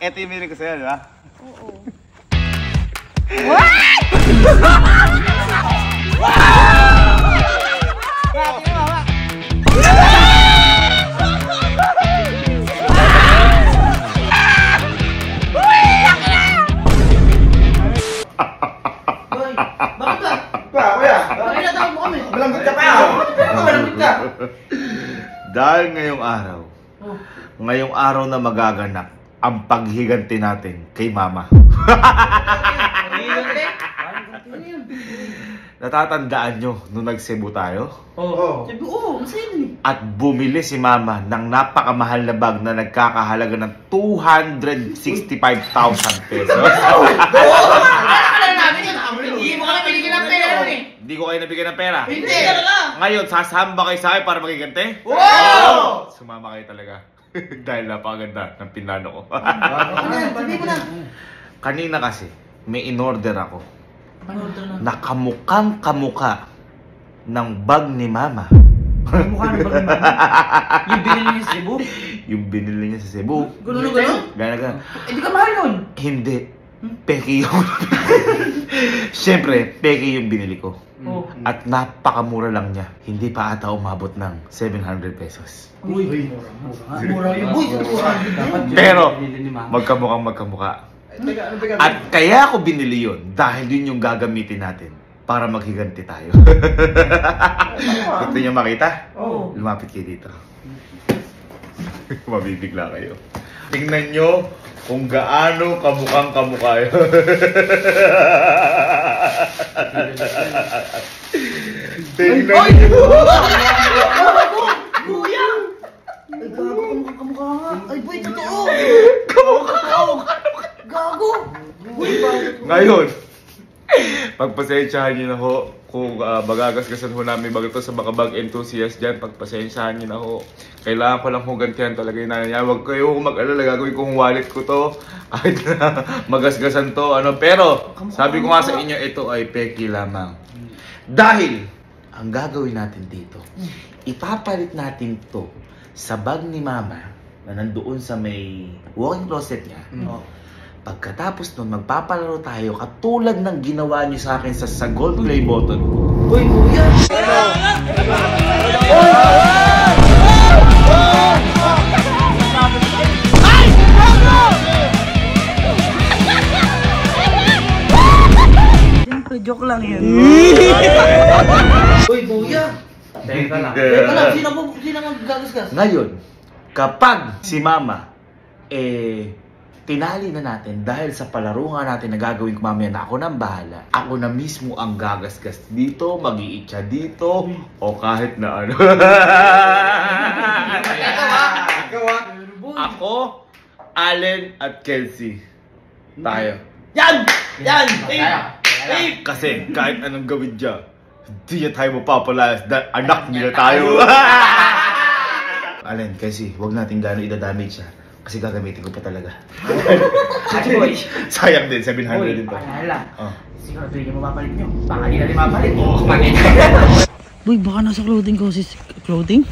Ito yung binili ko sa'yo, di ba? Oo. What? Dahil ngayong araw na magaganap ang paghiganti natin kay Mama. Natatandaan nyo nung nag-Cebu tayo? Oo. Cebu, oo. Masaya din eh. At bumili si Mama ng napakamahal na bag na nagkakahalaga ng 265,000 pesos. Hindi mo kami binigyan ng pera nun eh. Hindi ko kayo nabigyan ng pera. Hindi talaga. Ngayon, sasamba kayo sa akin para magigante? Wow! Sumama kayo talaga. Dahil napakaganda ng pinlano ko. Sabi mo na. Kanina kasi, may in-order ako Pan-order na. na kamukhang kamuka ng bag ni Mama. Mukha na ba ni Mama? Yung binili niya sa Cebu? Yung binili niya sa Cebu. Ganun na ganun? Gana. Hindi ka mahal nun. Hindi. Peki yung... Siyempre, peki yung binili ko. Oo. At napakamura lang niya. Hindi pa ata umabot ng 700 pesos. Uy, mura yun. Uy, Pero, magkamukhang magkamuka. At kaya ako binili yun dahil yun yung gagamitin natin para maghiganti tayo. Gusto niyo makita? Oo. Lumapit kayo dito. Mabibigla kayo. Tingnan nyo kung gaano kamukhang kamukha yun. Tingnan nyo. Kuya! Ay, gago, kamukha nga. Ay, boy, totoo! Kamukha. Gago! Ngayon, pagpasensyahan nyo na ho kung magagasgasan ho namin bago to sa mga bag enthusiast dyan, pagpasensyahan nyo na ho. Kailangan ko lang ho gantihan talaga yung nanay niya. Huwag kayo mag-alala, gagawin kong wallet ko to. Kahit na magasgasan to. Pero, sabi ko nga sa inyo, ito ay peki lamang. Dahil, ang gagawin natin dito, ipapalit natin to sa bag ni Mama na nandoon sa may walk-in closet niya. Pagkatapos nun, magpapalaro tayo katulad ng ginawa niyo sa akin sa gold play button. Uy, kuya! Siyempre, joke lang yun. Uy, kuya! Teka lang. Sino ang gagasgas? Ngayon, kapag si Mama, tinali na natin dahil sa palaro nga natin na gagawin ko mamaya na ako nang bahala. Ako na mismo ang gagasgas dito, mag-iitsa dito, o kahit na ano. Ako, Allen at Kelsey. Tayo. Yan! Yan! Kasi kahit anong gawin dyan, hindi niya tayo mapapalayas dahil anak niya tayo. Allen, Kelsey, huwag natin gano'y idadamage siya. Kasi gagamitin ko pa talaga. Sayang din, 700 din to. Alala. Siguro tuwing yung mapapalit nyo. Baka di natin mapalit. Boy, baka nasa clothing ko si... Clothing?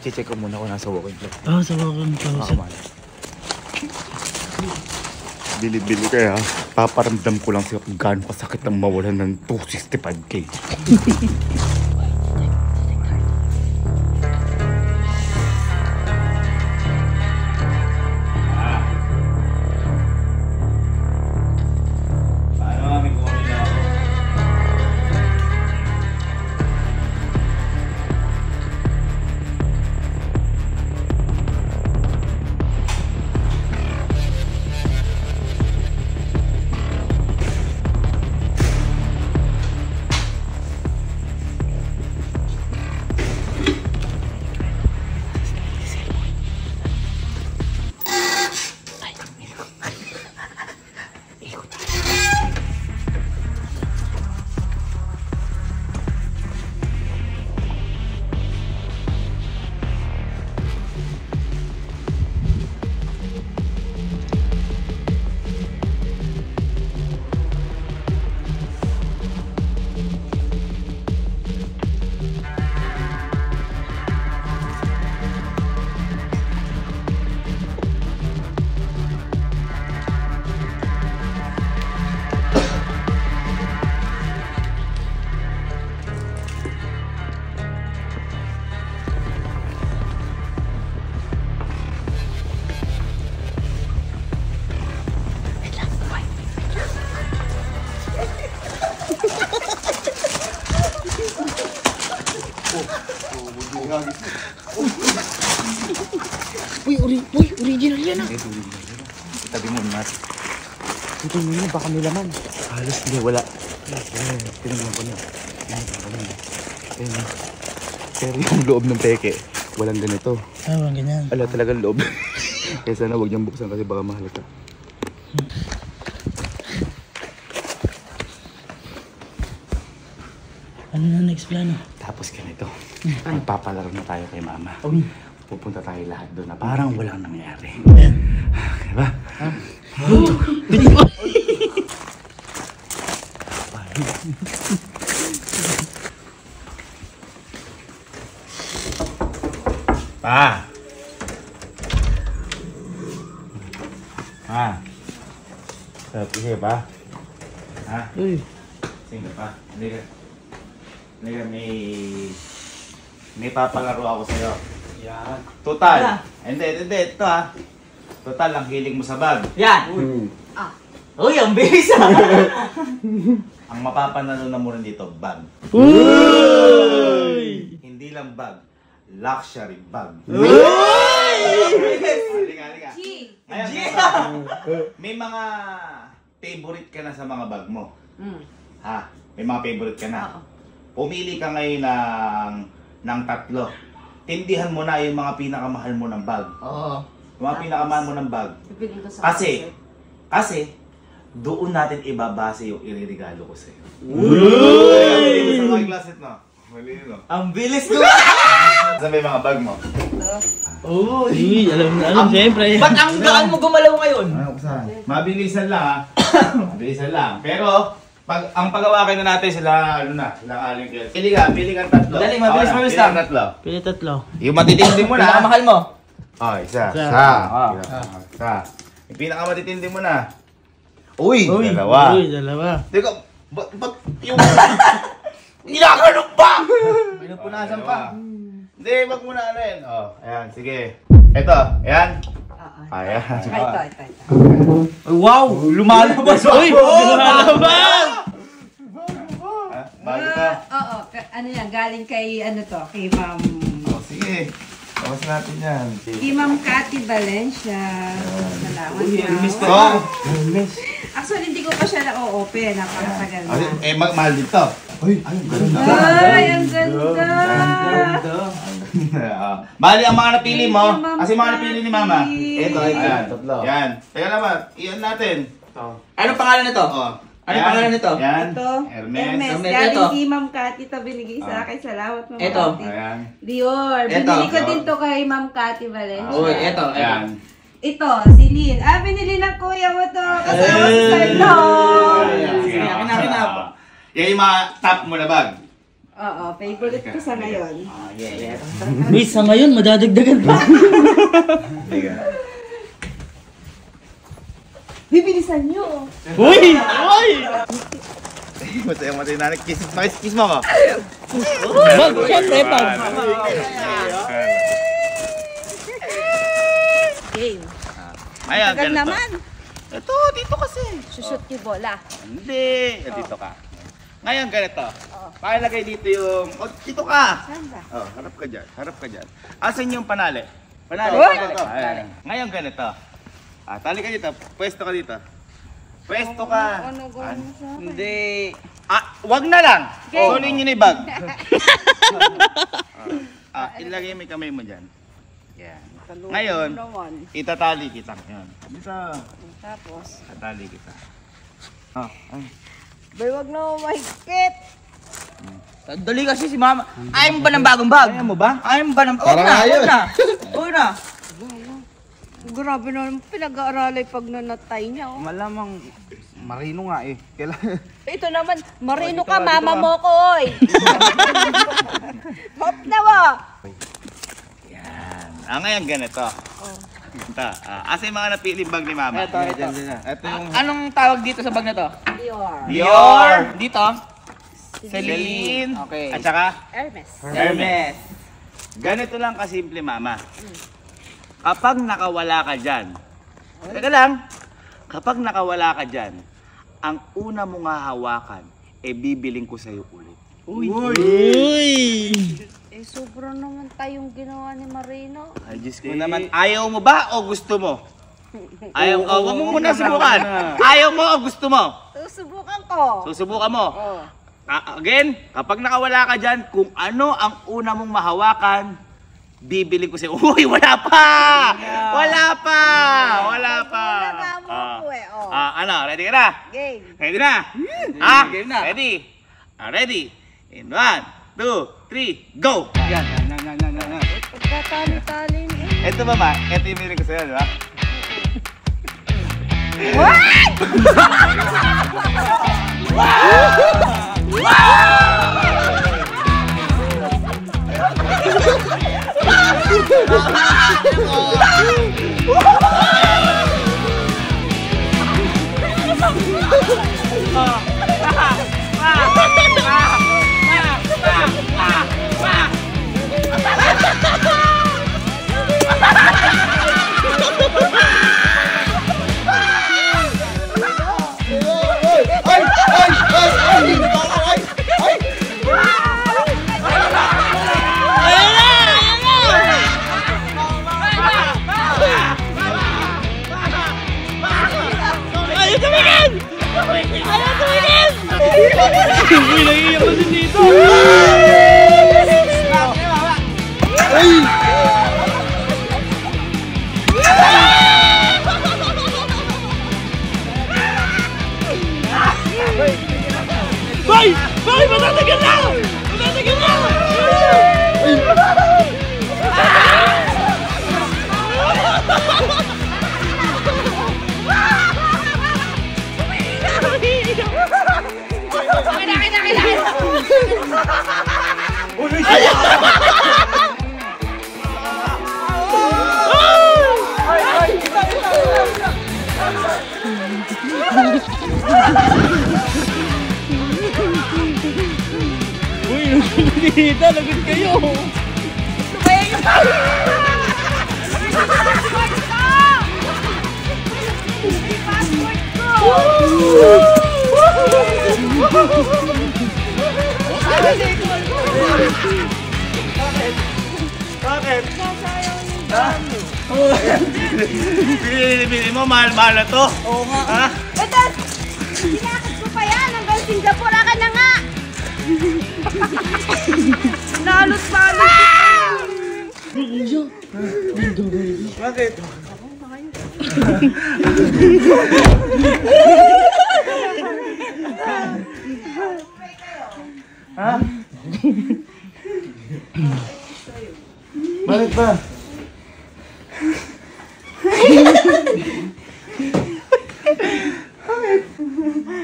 Check ko muna kung nasa walk-in closet. Sa walk-in closet. Bili-bili kaya, paparamdam ko lang siya kung gaano kasakit ang mawalan ng 265K. Yan na. Itabi mo natin. Ito mo baka may laman. Halos hindi, wala. Tinignan ko na. Ayun na. Pero yung loob ng peke, walang ganito. Ah, walang ganyan. Wala talagang loob. Kaya sana huwag niyang buksan kasi baka mahalata. Ano na next plano? Tapos ganito, magpapalaro na tayo kay mama. Pupunta tayo lahat doon na parang walang nangyari. Diba? Bilis mo! Pa! Pa! Sige pa? Ha? Uy. Sige pa? Hindi ka, may papalaro ako sa'yo. Yan. Total! Hindi, ito ha. Total, ang hiling mo sa bag. Yan! Uy, ang bilis ah! Ang mapapanalo na mo rin dito, bag. Uy! Hindi lang bag, luxury bag. Halika. Ngayon, may mga favorite ka na sa mga bag mo. Ha? May mga favorite ka na. Pumili ka ngayon ng 3. Tindihan mo na yung mga pinakamahal mo ng bag. Oo. Yung mga pinakamahal mo ng bag. Pipiliin ko sa Kasi, doon natin ibabase yung iririgalo ko sa'yo. Uy! Sa mga klasit na. Mali yun, no? Ang bilis ko! Saan ba yung mga bag mo? Uy, alam, siyempre. Ba't ang gaan mo gumalaw ngayon? Ano, saan? Mabilisan lang, ha? Mabilisan lang. Pero, ang pagawakin na natin sila, sila aling kaya. Pili ka 3. Dali, mabilis, mabilis lang. 3. Pili 3. Yung matitindi mo na. Pinakamahal mo? Oh, isa. Isa. Isa. Yung pinakamatitindi mo na. Uy, Uy, dalawa. Uy, dalawa. Teka, ba't yung... Ginaganon pa! Pinupunasan pa. Hindi, wag mo na rin. Oh, ayan, sige. Ito, ayan. Ayan. Ito. Ay, wow! Lumalabas! Uy! Lumalabas! Bago ka. Oo, ano yan, galing kay, kay Ma'am... Oh, sige. Tapos natin yan. Kay Ma'am Cathy Valencia. Salamat Hermes po. So, Actually, hindi ko pa siya na-open. Napakatagal na. mahal dito. Uy, ayun, ganun na. Ay, ang ganda! Bali, ang mga napili mo, Thank you, Ma'am kasi mga napili ni Mama. Cathy. Ito, ayan. Yan. Teka naman, iyan natin. Anong pangalan nito? Oh. Anong pangalan nito? Yan. Ito, Hermes. Hermes. Hermes, Galing ito. kay Ma'am Cathy. Ito binigay sa akin. Salamat, Ma'am Ito. Cathy. Ayan. Dior. Ito. Binili ko din to kay Ma'am Cathy Valencia. Uy, eto. Ayan. Ito, si Lynn. Binili ng kuya mo to. Kasama si Sardo. Sige, akin na. Yan yung mga top mo na bag. Oo, favorite ko sa ngayon. Uy, sa ngayon, madadagdagan pa. Bibilisan nyo. Uy! Uy! Matay na. Kiss mo ako. Bag, syempre, bag. Game. Ayan, Tagal ganito. naman. Ito, dito kasi. Sushoot yung bola. Hindi. Dito ka. Ngayon, ganito. Pakilagay dito yung... Oh, dito ka! Saan ba? Oh, harap ka dyan. Harap ka dyan. Asan yung panali? Panali. Uy! Ayan. Ngayon, ganito. Tali ka dito. Pwesto ka dito. Pwesto ka. Ano gawin mo sa akin? Hindi. Wag na lang. Okay. Kunin nyo na yung bag. Ilagay mo yung kamay mo dyan. Yan. Ngayon, Naman. itatali kita. Yan. Dito. Tapos, Itatali kita. bay, wag na mahigpit. Dali kasi si Mama. Ayaw mo ba ng bagong bag? Ayaw mo ba? Ayaw mo ba ng... Huwag na! Huwag na! Huwag na! Grabe na pinag-aaralay pag nanatay niya. Oh. Malamang marino nga eh. Kailangan... Ito naman, marino ka, mama mo ko, oy. Hop na mo. Yan. Ngayon ganito. Ganito. Asa yung mga napiling bag ni Mama? Ito. Ito yung... Anong tawag dito sa bag na to? Dior. Dior. Dito? Celine. Okay. At saka Hermes. Hermes. ganito lang kasimple, Mama. Kapag nakawala ka dyan, teka lang, kapag nakawala ka dyan, ang una mong hahawakan, bibiling ko sa'yo ulit. Uy! Uy! Sobra naman tayong ginawa ni Marino. Ay, Diyos ko naman. Ayaw mo ba o gusto mo? Ayaw ko. Huwag mo muna subukan. Ayaw mo o gusto mo? Susubukan ko. Susubukan mo. Oh. Again, kapag nakawala ka dyan, kung ano ang una mong mahawakan, bibili ko sa'yo. Uy, wala pa! Wala pa! Wala pa! Wala mo ako eh. Oh. Ano, ready ka na? Game. Ready na? Game na. Ready? Ready? In 1, 2, 3, go! Yan. Pagkatali-tali eh. Ito ba ba? Ito yung binili ko sa'yo, di ba? Lagot kayo! Bakit? Bili mo, mahal-mahal na to. Oo nga. Ha? Betas! Sinakit ko pa yan hanggang Singapore ka na nga! Nalot-balot Bakit? Ha? Bakit ba?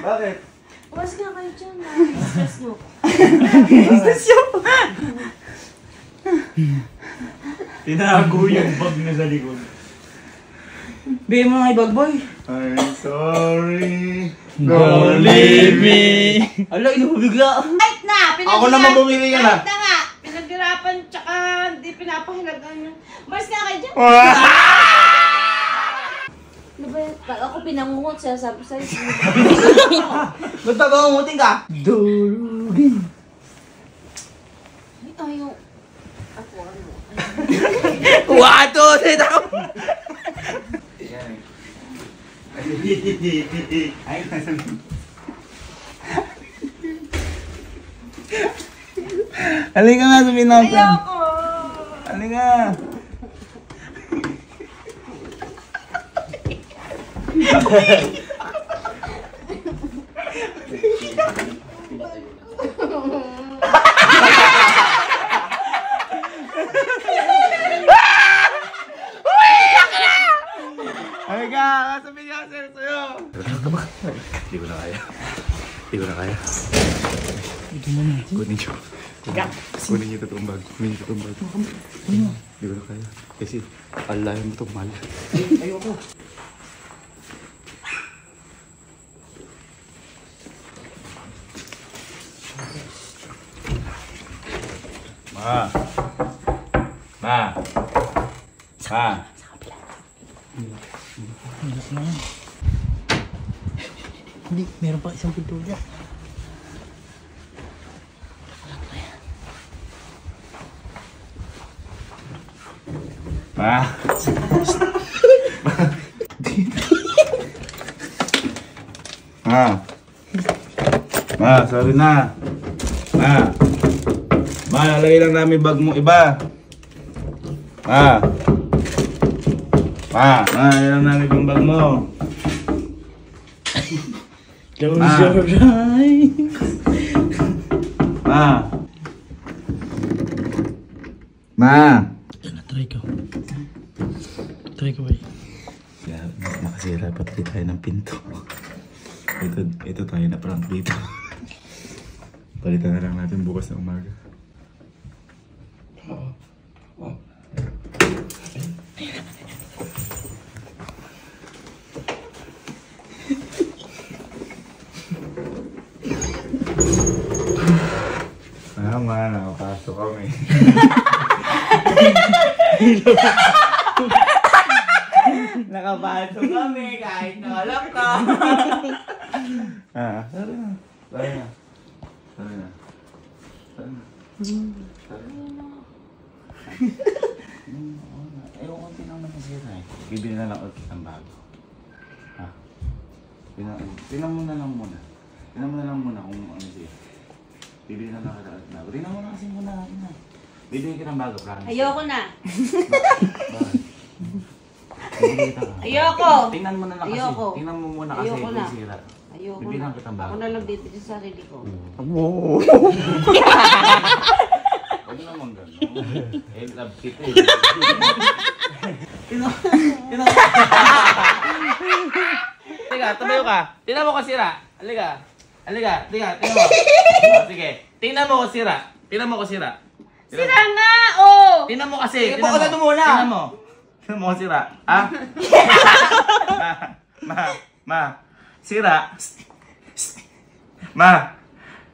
Bakit? Bukas nga kayo dyan. Stress nyo. Tinago yung bag na sa likod. Bigay mo nga ibag boy. I'm sorry. Don't leave me. Ala, inubigla. Kahit na! Ako naman bumili ka na. Kahit na nga! Pinaghirapan tsaka hindi pinapahalagaan nyo. Bukas nga kayo dyan. Ano ba yan? Pag ako pinangungot siya, sabi sa'yo. Ba't pabangungutin ka? Durugin. Ay, ayaw. Ako, ano? 1, 2, 3, ako! Ay, Halika nga sa pinapin. Ayoko! Halika. Halika, kasabihin niya sa'yo. Hindi ko na kaya. Hindi ko na kaya. Kunin niyo. Kunin niyo totoong bag. Kunin niyo totoong bag. Hindi ko na kaya. Kasi, alahin mo itong mahal. Ayoko. Ma. Ma. Ma. Hindi, meron pa isang pinto dyan. Ma. Sorry na. Nalagay lang namin bag mo iba. Nalagay lang namin yung bag mo. Close your eyes. Yan na, try ko. Try ko ba yun? Kaya nakasira pati tayo ng pinto. Ito tayo na prank dito. Palitan na lang natin bukas na umaga. Nakapasok kami. Nakapasok kami kahit nakalak ka. Sorry na. Ayaw ko tinang nakasira eh. Bibili na lang ulit kitang bago. Tingnan mo na lang muna. Tingnan mo na lang muna kung ano siya. Bibili na lang kita ulit bago. Tingnan mo na kasi muna. Bibili kitang bago, promise. Ayoko na. Bakit? Bibili kita ka. Ayoko. Tingnan mo na lang kasi. Ayoko. Tingnan mo muna kasi Ayoko kung na. sira. Ayoko Bibili na. lang kitang bago. Ako na lang dito sa sarili ko. Huwag naman gano'n. Love kita eh. Teka, tumayo ka. Tingnan mo kung sira. Halika. Tingnan mo. Sige. Tingnan mo kung sira. Sira nga! Oh! Tingnan mo kasi. Sige, pakulan mo muna. Tingnan mo kung sira. Sira.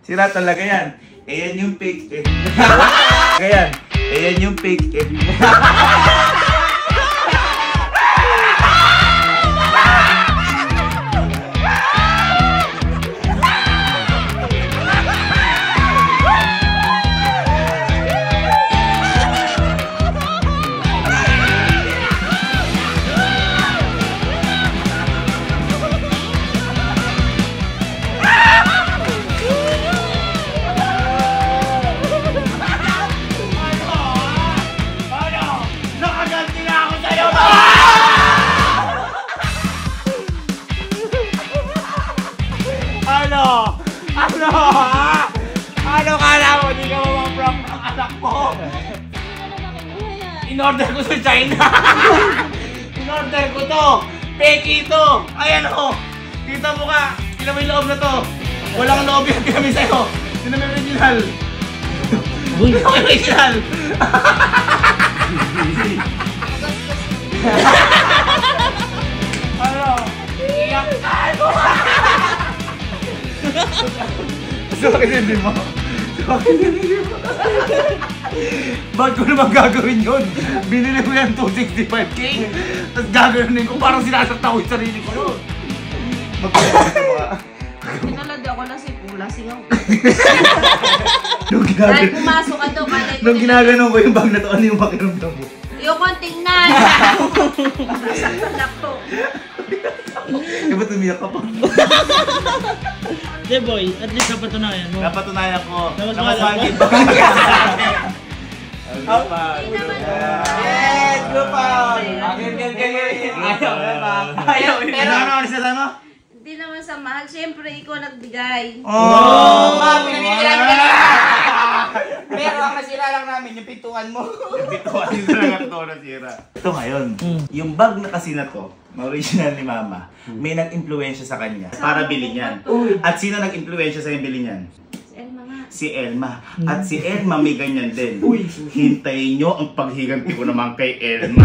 Sira talaga yan. Ayan yung fake eh. Ayan yung fake eh. Ano kala mo? Hindi ka mamaprank ang anak ko. In-order ko sa China. In-order ko to. Peki ito. Ayan o. Kita mo ka. Tignan mo yung loob na to. Walang loob yung kami sa'yo. Tignan mo yung original. Tignan mo yung original. Ano? Iyak tayo. So, hindi mo. Ba't ko naman gagawin yun? Binili ko yan 265k. Tapos gagawin ko parang sinasakta ko yung sarili ko yun. Pinalad ako lasing. Lasing ako. Nung Dahil pumasok ka doon. Nung ginaganon ko yung bag na to, ano yung pakiramdam mo? Yung konting tingnan. Nasaktan ako. Eh, ba't umiyak ka pa? Hindi boy, at least napatunayan mo. Napatunayan ko. Mas Nakasagit mahal ba? Hindi naman. Yes, good pa. Ayaw. Pero ano sa mo? Hindi naman sa mahal. Siyempre, ikaw nagbigay. Oh! Pero ang nasira lang namin yung pintuan mo. Yung pintuan yun talaga totoo nasira. Ito ngayon, yung bag na kasi na to, na original ni Mama, may nag-impluensya sa kanya para bilhin yan. At sino nag-impluensya sa yung bilhin yan? Si Elma nga. Si Elma. At si Elma may ganyan din. Hintayin nyo ang paghiganti ko naman kay Elma.